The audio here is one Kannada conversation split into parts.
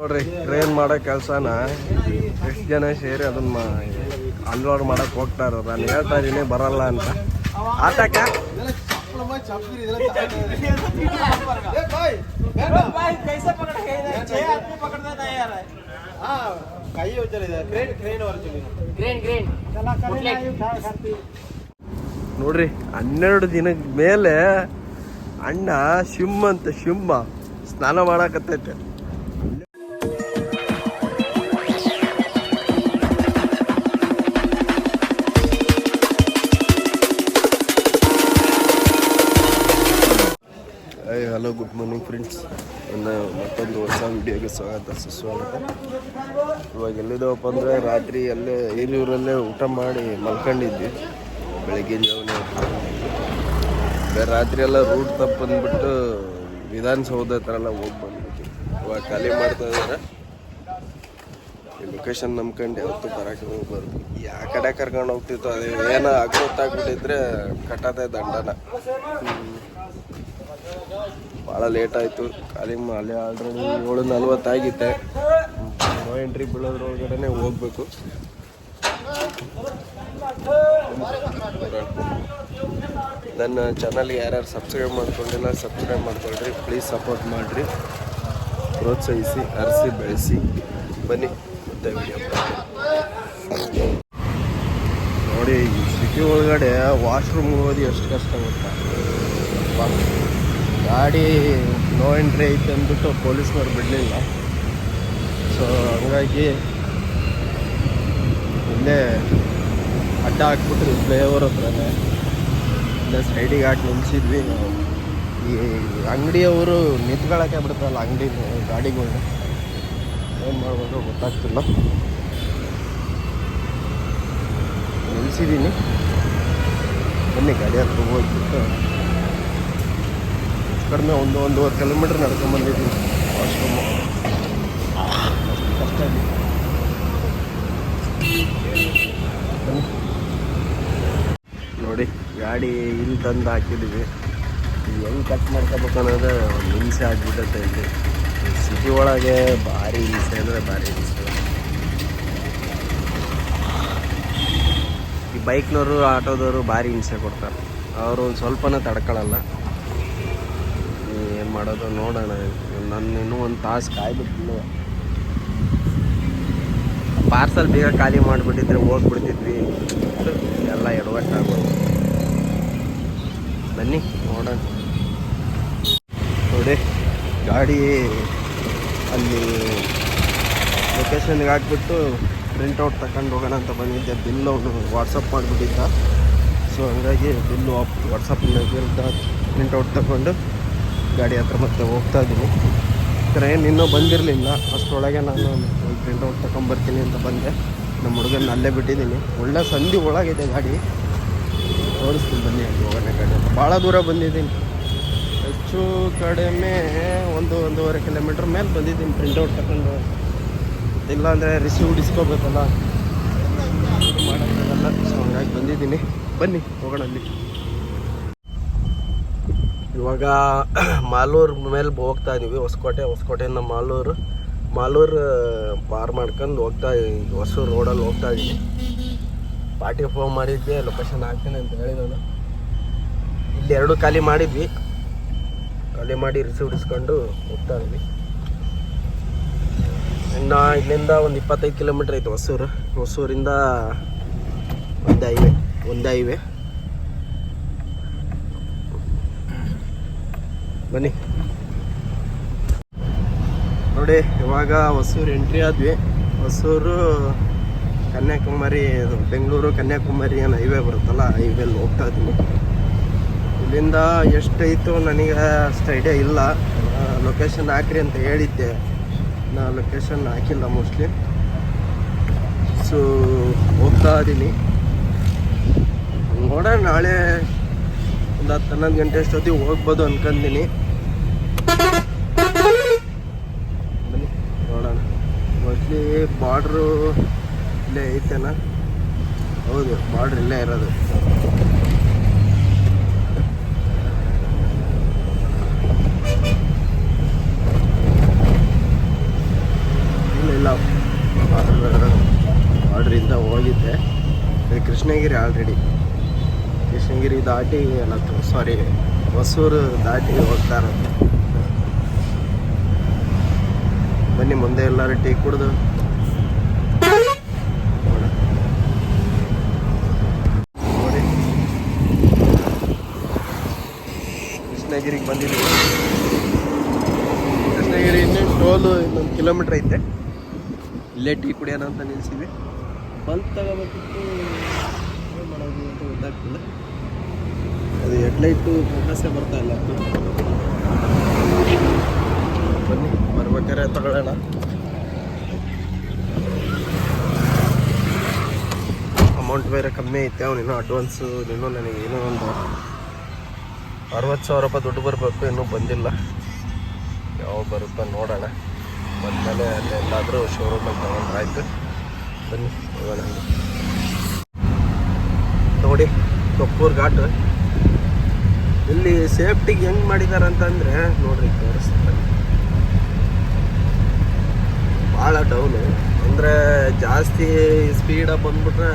ನೋಡ್ರಿ ಟ್ರೈನ್ ಮಾಡೋ ಕೆಲಸನ ಎಷ್ಟು ಜನ ಸೇರಿ ಅದನ್ನ ಅನ್ಲೋಡ್ ಮಾಡಕ್ ಹೋಗ್ತಾರ. ನಾನು ಹೇಳ್ತಾ ಇದೀನಿ ಬರಲ್ಲ ಅಂತ. ಆತಕ ನೋಡ್ರಿ 12 ದಿನದ ಮೇಲೆ ಅಣ್ಣ ಸಿಂಹ ಸ್ನಾನ ಮಾಡಕತ್ತೈತೆ. Hello, good morning friends. ನನ್ನ ಮತ್ತೊಂದು ಹೊಸ ವಿಡಿಯೋಗೆ ಸುಸ್ವಾಗತ. ಇವಾಗ ಎಲ್ಲಿದ್ದವಪ್ಪ ಅಂದರೆ ರಾತ್ರಿ ಅಲ್ಲೇ ಏಲೂರಲ್ಲೇ ಊಟ ಮಾಡಿ ಮಲ್ಕೊಂಡಿದ್ವಿ. ಬೆಳಗ್ಗೆ ಜಾವನೇ ರಾತ್ರಿ ಎಲ್ಲ ರೂಟ್ ತಪ್ಪಂದ್ಬಿಟ್ಟು ವಿಧಾನಸೌಧ ಹತ್ರ ಎಲ್ಲ ಹೋಗಿ ಬಂದ್ಬಿಟ್ಟು ಇವಾಗ ಖಾಲಿ ಮಾಡ್ತಾ ಇದ್ದಾರೆ. ಈ ಲೊಕೇಶನ್ ನಂಬ್ಕೊಂಡು ಯಾವತ್ತೂ ಬರೋಕ್ಕೆ ಹೋಗ್ಬಾರ್ದು. ಯಾವ ಕಡೆ ಕರ್ಕೊಂಡು ಹೋಗ್ತಿತ್ತು ಅದೇ ಏನೋ ಅಗ್ಗೊತ್ತಾಗ್ಬಿಟ್ಟಿದ್ರೆ ಕಟ್ಟದೆ ದಂಡನ. ಭಾಳ ಲೇಟ್ ಆಯಿತು. ಖಾಲಿ ಅಲ್ಲಿ ಆಲ್ರೆಡಿ 7:40 ಆಗಿತ್ತೆ. ನೋ ಎಂಟ್ರಿ ಬೀಳೋದ್ರೊಳಗಡೆ ಹೋಗ್ಬೇಕು. ನನ್ನ ಚಾನಲ್ಗೆ ಯಾರ್ಯಾರು ಸಬ್ಸ್ಕ್ರೈಬ್ ಮಾಡ್ಕೊಂಡಿಲ್ಲ ಸಬ್ಸ್ಕ್ರೈಬ್ ಮಾಡ್ಕೊಳ್ರಿ. ಪ್ಲೀಸ್ ಸಪೋರ್ಟ್ ಮಾಡಿರಿ, ಪ್ರೋತ್ಸಾಹಿಸಿ, ಅರಸಿ ಬೆಳೆಸಿ. ಬನ್ನಿ ಮತ್ತೆ ವಿಡಿಯೋ ನೋಡಿ. ಈ ಸಿಟಿ ಒಳಗಡೆ ವಾಶ್ರೂಮ್ ಹೋಗೋದು ಎಷ್ಟು ಕಷ್ಟ ಗೊತ್ತಾ. ಗಾಡಿ ನೋ ಎಂಟ್ರಿ ಐತೆ ಅಂದ್ಬಿಟ್ಟು ಪೊಲೀಸ್ನವ್ರು ಬಿಡಲಿಲ್ಲ. ಸೊ ಹಂಗಾಗಿ ಇಲ್ಲೇ ಅಡ್ಡ ಹಾಕ್ಬಿಟ್ರು ಫ್ಲೈಓವರ್ ಹತ್ರನೇ. ಇಲ್ಲೇ ಸೈಡಿಗೆ ಹಾಕಿ ನಿಲ್ಸಿದ್ವಿ. ಈ ಅಂಗಡಿಯವರು ನಿಂತ್ಕೊಳ್ಳೋಕ್ಕೆ ಬಿಡ್ತಾರಲ್ಲ ಅಂಗಡಿ ಗಾಡಿಗಳನ್ನ, ಏನು ಮಾಡ್ಬೇಕು ಗೊತ್ತಾಗ್ತಿಲ್ಲ. ನಿಲ್ಸಿದ್ದೀನಿ. ಬನ್ನಿ ಗಾಡಿ ಹತ್ರ ಹೋಗ್ಬಿಟ್ಟು ಕಡಿಮೆ 1-1.5 ಕಿಲೋಮೀಟ್ರ್ ನಡ್ಕೊಂಬಂದಿದ್ದೀನಿ. ವಾಶ್ರೂಮು ಕಷ್ಟ ಇದೆ. ನೋಡಿ ಗಾಡಿ ಇಲ್ಲಿ ತಂದು ಹಾಕಿದ್ದೀವಿ. ಹೆಂಗೆ ಕಟ್ ಮಾಡ್ಕೋಬೇಕು ಅನ್ನೋದು ಒಂದು ಹಿಂಸೆ ಆಗಿಬಿಟ್ಟೈತೆ. ಇಲ್ಲಿ ಸಿಟಿ ಒಳಗೆ ಭಾರಿ ಹಿಂಸೆ ಅಂದರೆ ಭಾರಿ ಹಿಂಸೆ. ಈ ಬೈಕ್ನವರು ಆಟೋದವರು ಭಾರಿ ಹಿಂಸೆ ಕೊಡ್ತಾರೆ. ಅವರು ಸ್ವಲ್ಪನೇ ತಡ್ಕೊಳ್ಳಲ್ಲ. ಏನು ಮಾಡೋದು ನೋಡೋಣ. ನಾನು ಇನ್ನೂ ಒಂದು ತಾಸು ಕಾಯ್ಬಿಟ್ಟಿಲ್ಲ. ಪಾರ್ಸಲ್ ಬೇಗ ಖಾಲಿ ಮಾಡಿಬಿಟ್ಟಿದ್ರೆ ಹೋಗ್ಬಿಡ್ತಿದ್ವಿ. ಎಲ್ಲ ಎಡವಟ್ಟಾಗೋದು. ಬನ್ನಿ ನೋಡೋಣ. ನೋಡಿ ಗಾಡಿ ಅಲ್ಲಿ ಲೊಕೇಶನ್ಗೆ ಹಾಕ್ಬಿಟ್ಟು ಪ್ರಿಂಟೌಟ್ ತಗೊಂಡು ಹೋಗೋಣ ಅಂತ ಬಂದಿದ್ದೆ. ಬಿಲ್ ಅವನು ವಾಟ್ಸಪ್ ಮಾಡಿಬಿಟ್ಟಿದ್ದ. ಸೊ ಹಂಗಾಗಿ ಬಿಲ್ಲು ವಾಟ್ಸಪ್ನಾಗಿಂದ ಪ್ರಿಂಟೌಟ್ ತಗೊಂಡು ಗಾಡಿ ಹತ್ರ ಮತ್ತೆ ಹೋಗ್ತಾ ಇದ್ದೀನಿ. ಟ್ರೈನ್ ಇನ್ನೂ ಬಂದಿರಲಿಲ್ಲ. ಅಷ್ಟರೊಳಗೆ ನಾನು ಪ್ರಿಂಟೌಟ್ ತಗೊಂಬರ್ತೀನಿ ಅಂತ ಬಂದೆ. ನಮ್ಮ ಹುಡುಗನ ಅಲ್ಲೇ ಬಿಟ್ಟಿದ್ದೀನಿ. ಒಳ್ಳೆ ಸಂಧಿ ಒಳಗಿದೆ ಗಾಡಿ. ತೋರಿಸ್ತೀನಿ ಬನ್ನಿ ಅಲ್ಲಿ ಹೋಗೋಣ. ಗಾಡಿ ಹತ್ರ ಭಾಳ ದೂರ ಬಂದಿದ್ದೀನಿ. ಹೆಚ್ಚು ಕಡಿಮೆ 1-1.5 ಕಿಲೋಮೀಟ್ರ್ ಮೇಲೆ ಬಂದಿದ್ದೀನಿ ಪ್ರಿಂಟೌಟ್ ತಗೊಂಡು. ಇಲ್ಲಾಂದರೆ ರಿಸೀವ್ಡ್ ಇಸ್ಕೋಬೇಕಲ್ಲ, ಮಾಡೋಕ್ಕಾಗಲ್ಲ. ಸೊ ಹಂಗಾಗಿ ಬಂದಿದ್ದೀನಿ. ಬನ್ನಿ ಹೋಗೋಣ ಅಲ್ಲಿ. ಇವಾಗ ಮಾಲೂರು ಮೇಲೆ ಹೋಗ್ತಾ ಇದ್ದೀವಿ. ಹೊಸಕೋಟೆಯಿಂದ ಮಾಲೂರು ಪಾರ್ ಮಾಡ್ಕೊಂಡು ಹೋಗ್ತಾ ಇದ್ದೀವಿ. ಹೊಸೂರು ರೋಡಲ್ಲಿ ಹೋಗ್ತಾ ಇದ್ದೀನಿ. ಪಾರ್ಟಿಗೆ ಫೋನ್ ಮಾಡಿದ್ದೆ, ಲೊಕೇಶನ್ ಹಾಕ್ತೇನೆ ಅಂತ ಹೇಳಿ ನಾನು. ಇಲ್ಲಿ 2 ಖಾಲಿ ಮಾಡಿದ್ವಿ. ಖಾಲಿ ಮಾಡಿ ರಿಸೀವ್ ಇಸ್ಕೊಂಡು ಹೋಗ್ತಾ ಇದ್ವಿ. ಇನ್ನು ಇಲ್ಲಿಂದ ಒಂದು 25 ಕಿಲೋಮೀಟ್ರ್ ಐತೆ ಹೊಸೂರಿಂದ ಒಂದು ಹೈವೇ. ಬನ್ನಿ ನೋಡಿ. ಇವಾಗ ಹೊಸೂರು ಎಂಟ್ರಿ ಆದ್ವಿ. ಹೊಸೂರು ಕನ್ಯಾಕುಮಾರಿ, ಬೆಂಗಳೂರು ಕನ್ಯಾಕುಮಾರಿ ಅನ್ನೋ ಹೈವೇ ಬರುತ್ತಲ್ಲ, ಹೈವೇಲಿ ಹೋಗ್ತಾ ಇದ್ದೀನಿ. ಇಲ್ಲಿಂದ ಎಷ್ಟೈತು ನನಗೆ ಅಷ್ಟು ಐಡಿಯಾ ಇಲ್ಲ. ಲೊಕೇಶನ್ ಹಾಕ್ರಿ ಅಂತ ಹೇಳಿದ್ದೆ, ನಾನು ಲೊಕೇಶನ್ ಹಾಕಿಲ್ಲ ಮೋಸ್ಟ್ಲಿ. ಸೊ ಹೋಗ್ತಾ ಇದ್ದೀನಿ. ನೋಡೋಣ, ನಾಳೆ ಒಂದು 10-11 ಗಂಟೆ ಅಷ್ಟೊತ್ತಿಗೆ ಹೋಗ್ಬೋದು ಅನ್ಕೊಂಡಿನಿ. ಬನ್ನಿ ನೋಡೋಣ. ಮೋಸ್ಟ್ಲಿ ಬಾರ್ಡ್ರು ಇಲ್ಲೇ ಐತೆನಾ? ಹೌದು, ಬಾರ್ಡ್ರ್ ಇಲ್ಲೇ ಇರೋದು. ಬಾರ್ಡ್ರಿಂದ ಹೋಗಿದ್ದೆ. ಇದು ಕೃಷ್ಣಗಿರಿ ಆಲ್ರೆಡಿ ಕೃಷ್ಣಗಿರಿ ದಾಟಿ ಸಾರಿ ಹೊಸೂರು ದಾಟಿ ಹೋಗ್ತಾ ಇರೋದು. ಬನ್ನಿ ಮುಂದೆ ಎಲ್ಲರೂ ಟೀ ಕುಡಿದು ನೋಡಿ ಕೃಷ್ಣಗಿರಿಗೆ ಬಂದಿದ್ದೀವಿ. ಕೃಷ್ಣಗಿರಿ ಇನ್ನೇನು ಟೋಲು ಇನ್ನೊಂದು ಕಿಲೋಮೀಟ್ರ್ ಐತೆ. ಇಲ್ಲೇ ಟೀ ಕುಡಿಯೋಣ ಅಂತ ನಿಲ್ಸಿವಿ. ಬಲ್ಪ್ ತಗೋಬೇಕಿತ್ತು, ಏನು ಮಾಡೋದು ಅಂತ ಗೊತ್ತಾಗ್ತಿಲ್ಲ. ಅದು ಹೆಡ್ಲೈಟು ಫೋಕಸ್ಸೇ ಬರ್ತಾ ಇಲ್ಲ. ಬನ್ನಿ ಬರ್ಬೇಕಾರೆ ತಗೊಳ್ಳೋಣ. ಅಮೌಂಟ್ ಬೇರೆ ಕಮ್ಮಿ ಐತೆ. ಅವನಿನ್ನೂ ಅಡ್ವಾನ್ಸು ಇನ್ನೂ ನನಗೆ ಏನೋ ಒಂದು 60,000 ರೂಪಾಯಿ ದುಡ್ಡು ಬರಬೇಕು, ಇನ್ನೂ ಬಂದಿಲ್ಲ. ಯಾವಾಗ ಬರುತ್ತೋ ನೋಡೋಣ. ಬಂದಮೇಲೆ ಅಲ್ಲೆಲ್ಲಾದರೂ ಶೋರೂಮಲ್ಲಿ ತೊಗೊಂಡ್ರೆ ಆಯಿತು. ಬನ್ನಿ ಹೋಗೋಣ. ನೋಡಿ ಕಪ್ಪೂರ್ ಘಾಟ್ ಇಲ್ಲಿ ಸೇಫ್ಟಿಗೆ ಹೆಂಗೆ ಮಾಡಿದ್ದಾರೆ ಅಂತಂದರೆ ನೋಡ್ರಿ, ತೋರಿಸ್ತಾರೆ ಭಾಳ ಡೌನು. ಅಂದರೆ ಜಾಸ್ತಿ ಸ್ಪೀಡಾಗಿ ಬಂದ್ಬಿಟ್ರೆ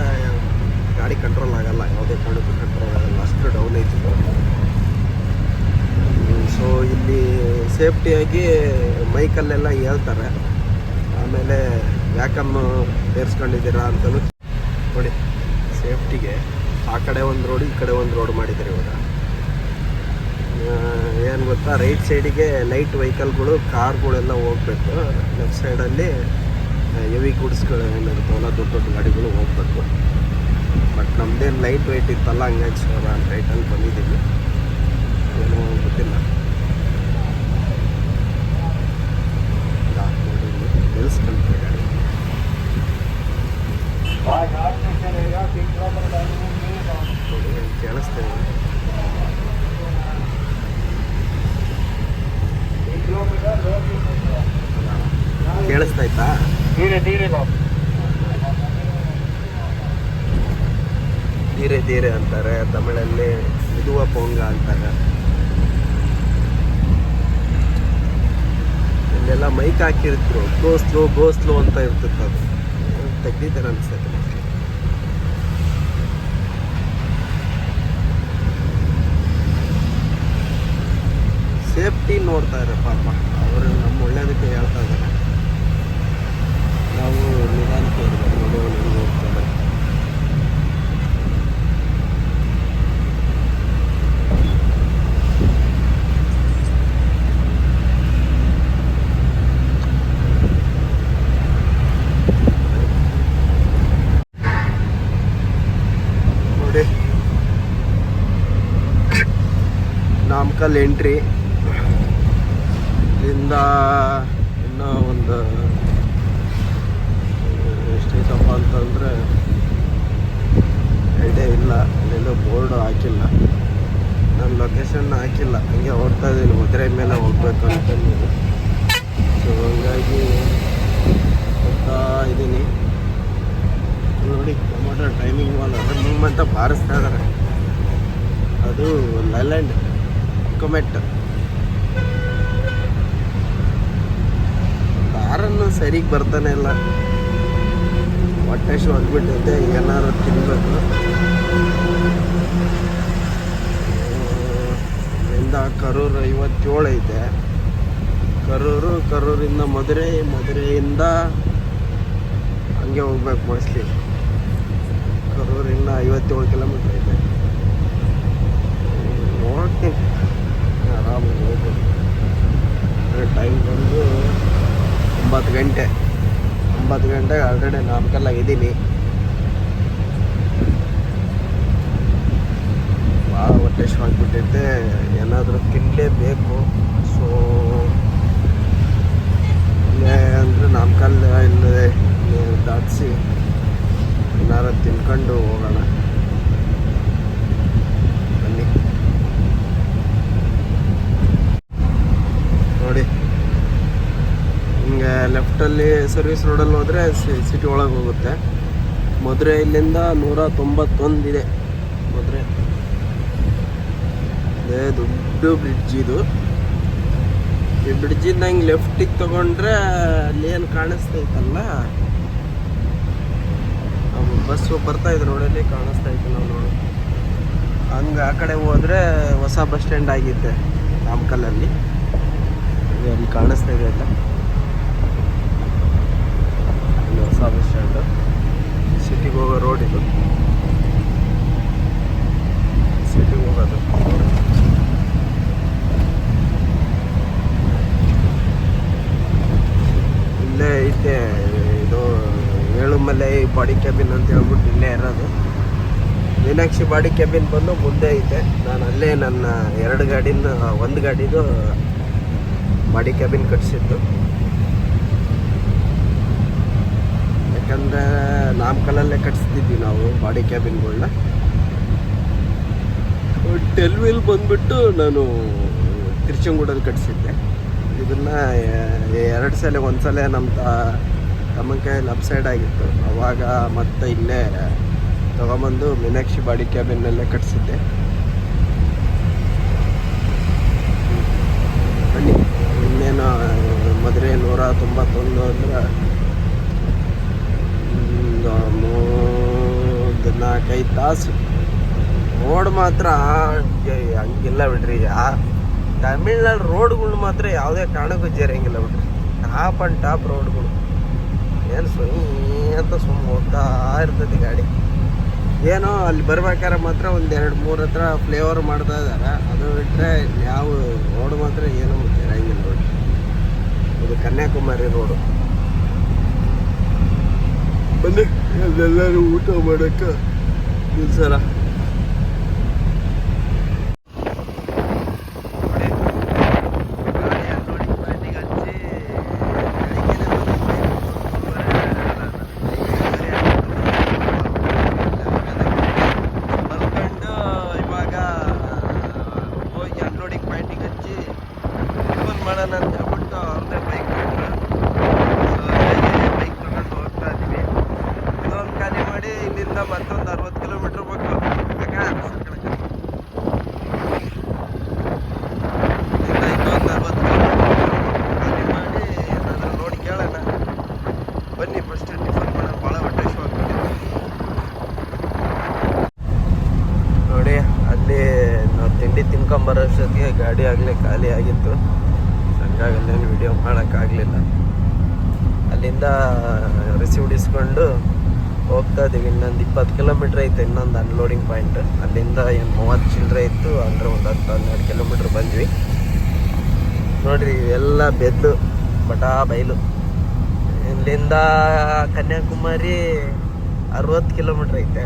ಗಾಡಿ ಕಂಟ್ರೋಲ್ ಆಗಲ್ಲ, ಯಾವುದೇ ಕಾರಣಕ್ಕೂ ಕಂಟ್ರೋಲ್ ಆಗಲ್ಲ, ಅಷ್ಟು ಡೌನ್ ಐತಿ. ಸೊ ಇಲ್ಲಿ ಸೇಫ್ಟಿಯಾಗಿ ಮೈಕಲ್ಲೆಲ್ಲ ಹೇಳ್ತಾರೆ. ಆಮೇಲೆ ವ್ಯಾಕಮ್ಮು ಸೇರಿಸ್ಕೊಂಡಿದ್ದೀರಾ ಅಂತಲೂ ನೋಡಿ. ಸೇಫ್ಟಿಗೆ ಆ ಕಡೆ ಒಂದು ರೋಡ್, ಈ ಕಡೆ ಒಂದು ರೋಡ್ ಮಾಡಿದ್ದಾರೆ ಇವಾಗ. ಏನು ಗೊತ್ತಾ, ರೈಟ್ ಸೈಡಿಗೆ ಲೈಟ್ ವೆಹಿಕಲ್ಗಳು ಕಾರ್ಗಳೆಲ್ಲ ಹೋಗ್ಬೇಕು, ಲೆಫ್ಟ್ ಸೈಡಲ್ಲಿ ಹೆವಿ ಗುಡ್ಸ್ಗಳು ಏನಿರ್ತಾವಲ್ಲ ದೊಡ್ಡ ದೊಡ್ಡ ಗಾಡಿಗಳು ಹೋಗ್ಬೇಕು. ಬಟ್ ನಮ್ಮದೇನು ಲೈಟ್ ವೆಯ್ಟ್ ಇತ್ತಲ್ಲ, ಹಂಗಾಗಿ ಸೋರ ರೈಟಲ್ಲಿ ಬಂದಿದ್ದೀವಿ. ಏನೋ ಗೊತ್ತಿಲ್ಲ. ನಿಲ್ಲಿಸ್ಕೊಂಡ್ರೆ ಗಾಡಿ ಕೇಳಿಸ್ತೇವೆ. ಕೇಳಿಸ್ತಾಯ್ತಾ? ಧೀರೆ ಧೀರೆ ಅಂತಾರೆ ತಮಿಳಲ್ಲಿ, ಮಿದುವ ಪೊಂಗ ಅಂತಾರೆ. ಇಲ್ಲೆಲ್ಲ ಮೈಕ್ ಹಾಕಿರ್ತಿರು, ಗೋ ಸ್ಲೋ ಅಂತ ಇರ್ತಿತ್ತು. ಅದು ತೆಗ್ದಿದ್ದಾರೆ ಅನ್ಸುತ್ತೆ. ಸೇಫ್ಟಿ ನೋಡ್ತಾ ಇದ್ದಾರೆ ಪಾಪ ಅವರು, ನಮ್ಮ ಒಳ್ಳೇದಕ್ಕೆ ಹೇಳ್ತಾ ಇದ್ದಾರೆ. ನಾವು ನಿಧಾನಕ್ಕೆ ಇರಬೇಕು. ನೋಡ್ತಾರೆ ನೋಡಿ. ನಾಮಕಲ್ ಎಂಟ್ರಿ ಇಲ್ಲಿಂದ ಇನ್ನೂ ಒಂದು ಎಷ್ಟೈತಪ್ಪ ಅಂತಂದರೆ ಐಡಿಯಾ ಇಲ್ಲ. ಅಲ್ಲೆಲ್ಲೋ ಬೋರ್ಡು ಹಾಕಿಲ್ಲ, ನಾನು ಲೊಕೇಶನ್ ಹಾಕಿಲ್ಲ, ಹಂಗೆ ಹೋಗ್ತಾ ಇದ್ದೀನಿ. ಮದುವೆ ಮೇಲೆ ಹೋಗ್ಬೇಕು ಅಂತಂದು. ಸೊ ಹಂಗಾಗಿ ಹೋಗ್ತಾ ಇದ್ದೀನಿ. ನೋಡಿ ಟೊಮೊಟೊ ಟೈಮಿಂಗ್ ವಾಲ್ ಅದ್ರ ಮೂವ್ಮೆಂಟ ಬಾರಿಸ್ತಾ ಇದ್ದಾರೆ. ಅದು ಲೈಲ್ಯಾಂಡ್ ಕೊಮೆಟ್ ಕಾರನ್ನು ಸರಿಗೆ ಬರ್ತಾನೆ ಇಲ್ಲ. ಹೊಟ್ಟೆ ಹೊಂದ್ಬಿಟ್ಟೈತೆ, ಏನಾರು ತಿನ್ಬೇಕು. ಇಲ್ಲಿಂದ ಕರೂರು 57 ಐತೆ. ಕರೂರಿಂದ ಮಧುರೆಯಿಂದ ಹಂಗೆ ಹೋಗ್ಬೇಕು ಮೋಸ್ಟ್ಲಿ. ಕರೂರಿಂದ 57 ಕಿಲೋಮೀಟ್ರ್ ಐತೆ. ನೋಡ್ತೀನಿ, ಆರಾಮಾಗಿ ಹೋಗ್ಬೋದು. ಟೈಮ್ ಬಂದು 9 ಗಂಟೆ. 9 ಗಂಟೆಗೆ ಆಲ್ರೆಡಿ ನಾಮಕಲ್ಲಾಗಿದ್ದೀನಿ. ಭಾಳ ಹೊಟ್ಟೆ ಆಗಿಬಿಟ್ಟೈತೆ, ಏನಾದರೂ ತಿನ್ನಲೇಬೇಕು. ಸೊ ಇಲ್ಲೇ ಅಂದರೆ ನಾಮಕಲ್ ಇಲ್ಲದೆ ದಾಟಿಸಿ ಏನಾರು ತಿನ್ಕೊಂಡು ಹೋಗೋಣ. ಬನ್ನಿ ನೋಡಿ. ಹಿಂಗೆ ಲೆಫ್ಟಲ್ಲಿ ಸರ್ವಿಸ್ ರೋಡಲ್ಲಿ ಹೋದರೆ ಸಿಟಿ ಒಳಗೆ ಹೋಗುತ್ತೆ. ಮಧುರೆ ಇಲ್ಲಿಂದ 191 ಇದೆ ಮಧುರೆ. ಅದೇ ದೊಡ್ಡ ಬ್ರಿಡ್ಜ್ ಇದು. ಈ ಬ್ರಿಡ್ಜಿಂದ ಹಿಂಗೆ ಲೆಫ್ಟಿಗೆ ತೊಗೊಂಡ್ರೆ ಅಲ್ಲಿ ಏನು ಕಾಣಿಸ್ತೈತಲ್ಲ ಬಸ್ಸು ಬರ್ತಾ ಇದೆ ರೋಡಲ್ಲಿ ಕಾಣಿಸ್ತಾ ಇತ್ತು ನಾವು ನೋಡು. ಹಂಗೆ ಆ ಕಡೆ ಹೋದರೆ ಹೊಸ ಬಸ್ ಸ್ಟ್ಯಾಂಡ್ ಆಗಿತ್ತೆ ನಾಮಕಲ್ಲಲ್ಲಿ. ಅಲ್ಲಿ ಕಾಣಿಸ್ತಾ ಇದೆ ಅಲ್ಲ, ಇಲ್ಲಿ ಹೊಸ ಬಸ್ ಸ್ಟ್ಯಾಂಡು, ಸಿಟಿಗೆ ಹೋಗೋ ರೋಡ್ ಇದು, ಸಿಟಿಗೆ ಹೋಗೋದು. ಇಲ್ಲೇ ಐತೆ ಇದು ಏಳುಮಲೆ ಬಾಡಿ ಕ್ಯಾಬಿನ್ ಅಂತ ಹೇಳ್ಬಿಟ್ಟು ಇಲ್ಲೇ ಇರೋದು. ಮೀನಾಕ್ಷಿ ಬಾಡಿ ಕ್ಯಾಬಿನ್ ಬಂದು ಮುಂದೆ ಐತೆ. ನಾನು ಅಲ್ಲೇ ನನ್ನ 2 ಗಾಡಿನ, 1 ಗಾಡಿದು ಬಾಡಿ ಕ್ಯಾಬಿನ್ ಕಟ್ಸಿದ್ದು. ಯಾಕಂದರೆ ನಾಮಕಲ್ಲಲ್ಲೇ ಕಟ್ಸ್ತಿದ್ವಿ ನಾವು ಬಾಡಿ ಕ್ಯಾಬಿನ್ಗಳನ್ನ. 10 ವೀಲ್ ಬಂದ್ಬಿಟ್ಟು ನಾನು ತಿರ್ಚಂಗೂಡಲ್ಲಿ ಕಟ್ಸಿದ್ದೆ. ಇದನ್ನು 2 ಸಲ, 1 ಸಲ ನಮ್ಮ ತಮ್ಮನ ಕೈಯಲ್ಲಿ ಅಪ್ಸೈಡ್ ಆಗಿತ್ತು. ಅವಾಗ ಮತ್ತೆ ಇಲ್ಲೇ ತಗೊಂಬಂದು ಮೀನಾಕ್ಷಿ ಬಾಡಿ ಕ್ಯಾಬಿನ್ನಲ್ಲೇ ಕಟ್ಸಿದ್ದೆ. ಬನ್ನಿ, ಇನ್ನೇನು ಮದುವೆ 191 ಅಂದ್ರೆ 3-4-5 ತಾಸು. ರೋಡ್ ಮಾತ್ರ ಹಂಗಿಲ್ಲ ಬಿಡ್ರಿ. ತಮಿಳ್ನಾಡು ರೋಡ್ಗಳು ಮಾತ್ರ ಯಾವುದೇ ಕಾರಣಕ್ಕೂ ಜರಿಯಂಗಿಲ್ಲ ಬಿಡ್ರಿ. ಟಾಪ್ ಆ್ಯಂಡ್ ಟಾಪ್ ರೋಡ್ಗಳು. ಏನು ಅಂತ ಸುಮ್ಮನೆ ಹೋಗ್ತಾ ಇರ್ತೈತಿ ಗಾಡಿ. ಏನೋ ಅಲ್ಲಿ ಬರ್ಬೇಕಾದ್ರೆ ಮಾತ್ರ 1-2-3 ಹತ್ರ ಫ್ಲೇವರ್ ಮಾಡ್ತಾ ಇದ್ದಾರೆ. ಅದು ಬಿಟ್ಟರೆ ಯಾವ ರೋಡ್ ಮಾತ್ರ ಏನೂ ಜರಿಯಂಗಿಲ್ಲ ನೋಡಿ. ಇದು ಕನ್ಯಾಕುಮಾರಿ ರೋಡು. ಬನ್ನಿ ಎಲ್ಲರೂ ಊಟ ಮಾಡೋಕ್ಕೆ ನಿಲ್ಸಲ್ಲ. ಮಾಡೋಣ ಅಂತ ಹೇಳ್ಬಿಟ್ಟು ಅವ್ರದ್ದೇ ಬೈಕ್ ಕೊಟ್ಟರು. ಸೊ ಬೈಕ್ ತಗೊಂಡು ಹೋಗ್ತಾ ಇದ್ದೀವಿ. ಇದೊಂದು ಖಾಲಿ ಮಾಡಿ ಇಲ್ಲಿಂದ ಮತ್ತೊಂದು 60 ಕಿಲೋಮೀಟ್ರ್ ಬೇಕು. ಇನ್ನೊಂದು 60 ಕಿಲೋಮೀಟ್ರ್ ಖಾಲಿ ಮಾಡಿ ಏನಾದರೂ ನೋಡಿ ಕೇಳೋಣ. ಬನ್ನಿ ಫಸ್ಟ್ ಟಿಫನ್ ಮಾಡೋಣ. ಭಾಳ ಹೊಟ್ಟೆ ಶೋ ಆಗ್ತದೆ ನೋಡಿ. ಅಲ್ಲಿ ನಾವು ತಿಂಡಿ ತಿನ್ಕೊಂಬರೋಷ್ಟೊತ್ತಿಗೆ ಗಾಡಿ ಆಗಲೇ ಖಾಲಿ ಆಗಿತ್ತು. ಅಲ್ಲೇನು ವಿಡಿಯೋ ಮಾಡೋಕ್ಕಾಗಲಿಲ್ಲ. ಅಲ್ಲಿಂದ ರಿಸೀವ್ಡ್ ಇಸ್ಕೊಂಡು ಹೋಗ್ತಾ ಇದ್ದೀವಿ. ಇನ್ನೊಂದು 20 ಕಿಲೋಮೀಟ್ರ್ ಐತೆ ಇನ್ನೊಂದು ಅನ್ಲೋಡಿಂಗ್ ಪಾಯಿಂಟ್. ಅಲ್ಲಿಂದ ಏನು 30 ಚಿಲ್ಲರೆ ಇತ್ತು, ಅಂದರೆ ಒಂದು 10-12 ಕಿಲೋಮೀಟ್ರ್ ಬಂದ್ವಿ. ನೋಡಿರಿ ಎಲ್ಲ ಬೆದ್ದು ಬಟಾ ಬಯಲು. ಇಲ್ಲಿಂದ ಕನ್ಯಾಕುಮಾರಿ 60 ಕಿಲೋಮೀಟ್ರ್ ಐತೆ.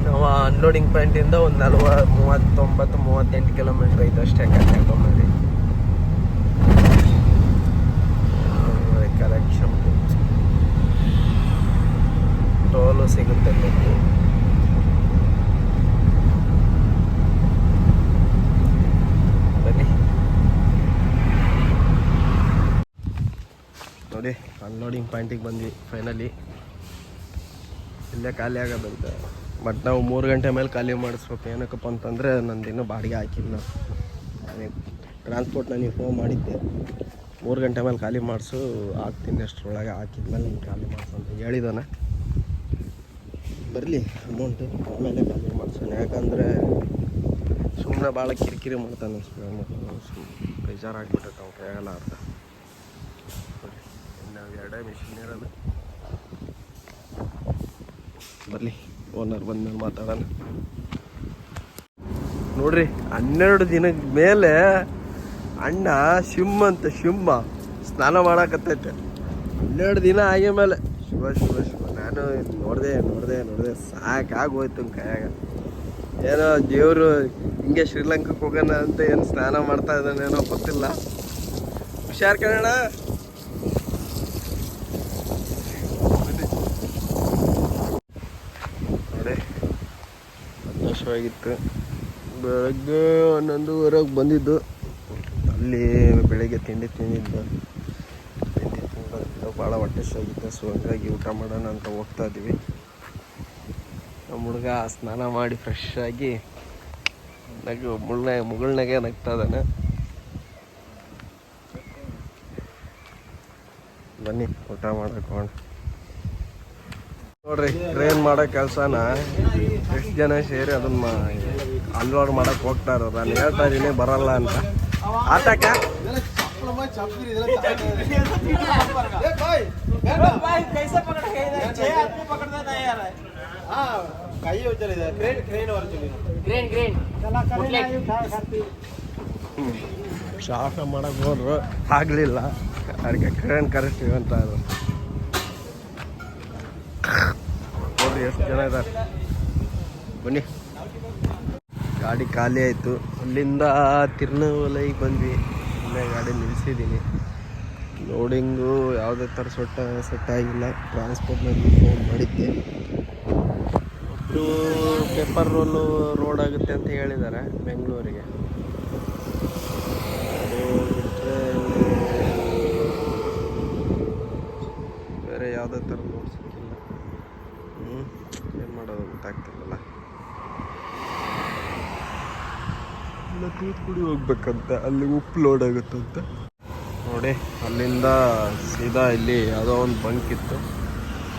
ನಾವು ಅನ್ಲೋಡಿಂಗ್ ಪಾಯಿಂಟಿಂದ ಒಂದು 39-38 ಕಿಲೋಮೀಟ್ರ್ ಐತೆ ಅಷ್ಟೇ ಕನ್ಯಾಕುಮಾರಿ. ಕಲೆಕ್ಷನ್ ಟೋಲು ಸಿಗುತ್ತೆ ಬನ್ನಿ. ನೋಡಿ ಅನ್ಲೋಡಿಂಗ್ ಪಾಯಿಂಟಿಗೆ ಬಂದ್ವಿ ಫೈನಲಿ. ಇಲ್ಲೇ ಖಾಲಿ ಆಗೋದಂತೆ. ಬಟ್ ನಾವು 3 ಗಂಟೆ ಮೇಲೆ ಖಾಲಿ ಮಾಡಿಸ್ಬೇಕು. ಏನಕ್ಕಪ್ಪ ಅಂತಂದರೆ ನಂದಿನ್ನೂ ಬಾಡಿಗೆ ಹಾಕಿಲ್ಲ. ಟ್ರಾನ್ಸ್ಪೋರ್ಟ್ ನನಗೆ ಫೋನ್ ಮಾಡಿದ್ದೆ, 3 ಗಂಟೆ ಮೇಲೆ ಖಾಲಿ ಮಾಡಿಸು, ಹಾಕ್ತೀನಿ ಅಷ್ಟರೊಳಗೆ, ಹಾಕಿದ್ಮೇಲೆ ನೀನು ಖಾಲಿ ಮಾಡಿಸು ಅಂತ ಹೇಳಿದಾನೆ. ಬರಲಿ ಅಮೌಂಟು, ಆಮೇಲೆ ಖಾಲಿ ಮಾಡಿಸೋಣ. ಯಾಕಂದರೆ ಸುಮ್ಮನೆ ಭಾಳ ಕಿರಿಕಿರಿ ಮಾಡ್ತಾನೆ. ಬೇಜಾರಾಗ್ಬಿಟ್ಟೈತೆ ಅವ್ನು ಕೈಯಾಗಲ್ಲ ಅರ್ಧ. ನಾವು 2 ಮಿಷಿನ್ ಇರೋದು. ಬರಲಿ ಓನರ್ ಬಂದ್ಮೇಲೆ ಮಾತಾಡೋಣ. ನೋಡ್ರಿ 12 ದಿನದ ಮೇಲೆ ಅಣ್ಣ ಶಿಮ್ಮ ಸ್ನಾನ ಮಾಡಕತ್ತೈತೆ. 12 ದಿನ ಆಗಿ ಮೇಲೆ ಶಿವ ನಾನು ನೋಡಿದೆ ಸಾಕಾಗೋಯ್ತು ಕೈಯಾಗ. ಏನೋ ದೇವರು ಹಿಂಗೆ ಶ್ರೀಲಂಕಕ್ಕೆ ಹೋಗೋಣ ಅಂತ ಏನು ಸ್ನಾನ ಮಾಡ್ತಾ ಇದ್ದಾನೇನೋ ಗೊತ್ತಿಲ್ಲ. ಹುಷಾರ್ ಕಣ. ನೋಡಿ ಸಂತೋಷವಾಗಿತ್ತು. ಬೆಳಗ್ಗೆ 11:30 ಬಂದಿದ್ದು. ಅಲ್ಲಿ ಬೆಳಗ್ಗೆ ತಿಂಡಿ ತಿಂದು ಭಾಳ ಹೊಟ್ಟೆ ಆಗಿತ್ತು. ಸೊ ಹಂಗಾಗಿ ಊಟ ಮಾಡೋಣ ಅಂತ ಹೋಗ್ತಾ ಇದ್ದೀವಿ. ನಮ್ಮ ಹುಡುಗ ಸ್ನಾನ ಮಾಡಿ ಫ್ರೆಶ್ ಆಗಿ ಮುಗುಳ್ನಾಗೆ ನಗ್ತಾ ಇದ್ದಾನೆ. ಬನ್ನಿ ಊಟ ಮಾಡೋಕೆ ಹೋಗೋಣ. ನೋಡ್ರಿ ಟ್ರೈನ್ ಮಾಡೋ ಕೆಲಸನ ಎಷ್ಟು ಜನ ಸೇರಿ ಅದನ್ನ ಅನ್ಲೋಡ್ ಮಾಡಕ್ ಹೋಗ್ತಾರ. ನಾನು ಹೇಳ್ತಾ ಇದೀನಿ ಬರಲ್ಲ ಅಂತ. ಆಟಕ್ಕ ಶಾಪ ಮಾಡಕ್ ಹೋದ್ರು ಆಗ್ಲಿಲ್ಲ, ಅದಕ್ಕೆ ಕ್ರೇನ್ ಕರೆಸ್ತೀವಿ ಅಂತ. ಅದು ನೋಡ್ರಿ ಎಷ್ಟು ಜನ ಇದ್ದಾರೆ, ಬನ್ನಿ. ಗಾಡಿ ಖಾಲಿ ಆಯಿತು. ಅಲ್ಲಿಂದ ತಿರುನವಲೈಗೆ ಬಂದ್ವಿ. ಇಲ್ಲೇ ಗಾಡಿ ನಿಲ್ಲಿಸಿದ್ದೀನಿ. ಲೋಡಿಂಗು ಯಾವುದೇ ಥರ ಸೆಟ್ ಆಗಿಲ್ಲ. ಟ್ರಾನ್ಸ್ಪೋರ್ಟ್ನಲ್ಲಿ ಫೋನ್ ಮಾಡಿದ್ದೆ. ಒಬ್ಬರು ಪೇಪರ್ ರೋಡ್ ಆಗುತ್ತೆ ಅಂತ ಹೇಳಿದ್ದಾರೆ ಬೆಂಗಳೂರಿಗೆ. ಬೇರೆ ಯಾವುದೇ ಥರ ರೋಡ್ ಸಿಕ್ಕಿಲ್ಲ. ಏನು ಮಾಡೋದು ಗೊತ್ತಾಗ್ತಿಲ್ಲಲ್ಲ. ಇಲ್ಲ ತೂತ್ಕುಡಿ ಹೋಗ್ಬೇಕಂತ, ಅಲ್ಲಿ ಉಪ್ಪು ಲೋಡ್ ಆಗುತ್ತಂತ. ನೋಡಿ ಅಲ್ಲಿಂದ ಸೀದಾ ಇಲ್ಲಿ ಯಾವುದೋ ಒಂದು ಬಂಕ್ ಇತ್ತು,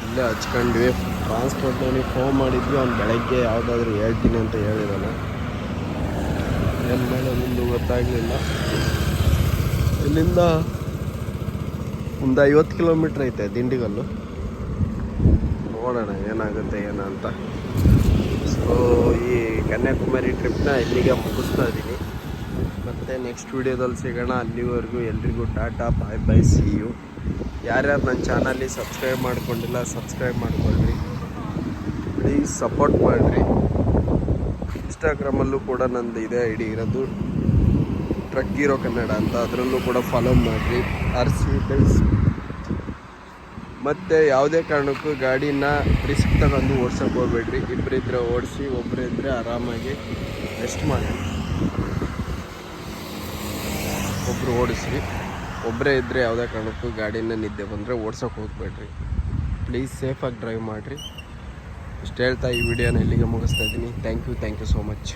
ಇಲ್ಲೇ ಹಚ್ಕೊಂಡ್ವಿ. ಟ್ರಾನ್ಸ್ಪೋರ್ಟವ್ನಿಗೆ ಫೋನ್ ಮಾಡಿದ್ವಿ, ಅವ್ನು ಬೆಳಗ್ಗೆ ಯಾವುದಾದ್ರೂ ಹೇಳ್ತೀನಿ ಅಂತ ಹೇಳಿದಾನೆ. ಏನು ಮಾಡೋದು ಗೊತ್ತಾಗಲಿಲ್ಲ. ಇಲ್ಲಿಂದ ಒಂದು 50 ಕಿಲೋಮೀಟ್ರ್ ಐತೆ ದಿಂಡಿಗಲ್ಲು. ನೋಡೋಣ ಏನಾಗುತ್ತೆ ಅಂತ. ಸೊ ಈ ಕನ್ಯಾಕುಮಾರಿ ಟ್ರಿಪ್ನ ಇಲ್ಲಿಗೆ ಮುಗಿಸ್ತಾ ಇದ್ದೀನಿ. ಮತ್ತು ನೆಕ್ಸ್ಟ್ ವೀಡಿಯೋದಲ್ಲಿ ಸಿಗೋಣ. ಅಲ್ಲಿವರೆಗೂ ಎಲ್ರಿಗೂ tata, bye bye, see you. ಯಾರ್ಯಾರು ನನ್ನ ಚಾನಲ್ಲಿ ಸಬ್ಸ್ಕ್ರೈಬ್ ಮಾಡ್ಕೊಂಡಿಲ್ಲ ಸಬ್ಸ್ಕ್ರೈಬ್ ಮಾಡ್ಕೊಳ್ರಿ, ಪ್ಲೀಸ್ ಸಪೋರ್ಟ್ ಮಾಡಿರಿ. ಇನ್ಸ್ಟಾಗ್ರಾಮಲ್ಲೂ ಕೂಡ ನಂದು ಇದೇ ಐ ಡಿ ಇರೋದು, ಟ್ರಕ್ ಹೀರೋ ಕನ್ನಡ ಅಂತ. ಅದರಲ್ಲೂ ಕೂಡ ಫಾಲೋ ಮಾಡಿರಿ. ಆರಿಸಿ ಬೆಳೆಸಿ. ಮತ್ತು ಯಾವುದೇ ಕಾರಣಕ್ಕೂ ಗಾಡಿನ ರಿಸ್ಕ್ ತಗೊಂಡು ಓಡ್ಸೋಕೆ ಹೋಗ್ಬೇಡ್ರಿ. ಇಬ್ಬರಿದ್ರೆ ಓಡಿಸಿ, ಒಬ್ಬರಿದ್ದರೆ ಆರಾಮಾಗಿ ರೆಸ್ಟ್ ಮಾಡಿ. ಒಬ್ಬರು ಓಡಿಸ್ರಿ, ಒಬ್ಬರೇ ಇದ್ದರೆ ಯಾವುದೇ ಕಾರಣಕ್ಕೂ ಗಾಡಿನ ನಿದ್ದೆ ಬಂದರೆ ಓಡ್ಸೋಕೆ ಹೋಗ್ಬೇಡ್ರಿ. ಪ್ಲೀಸ್ ಸೇಫಾಗಿ ಡ್ರೈವ್ ಮಾಡಿರಿ. ಇಷ್ಟು ಹೇಳ್ತಾ ಈ ವಿಡಿಯೋನ ಇಲ್ಲಿಗೆ ಮುಗಿಸ್ತಾ ಇದ್ದೀನಿ. Thank you so much.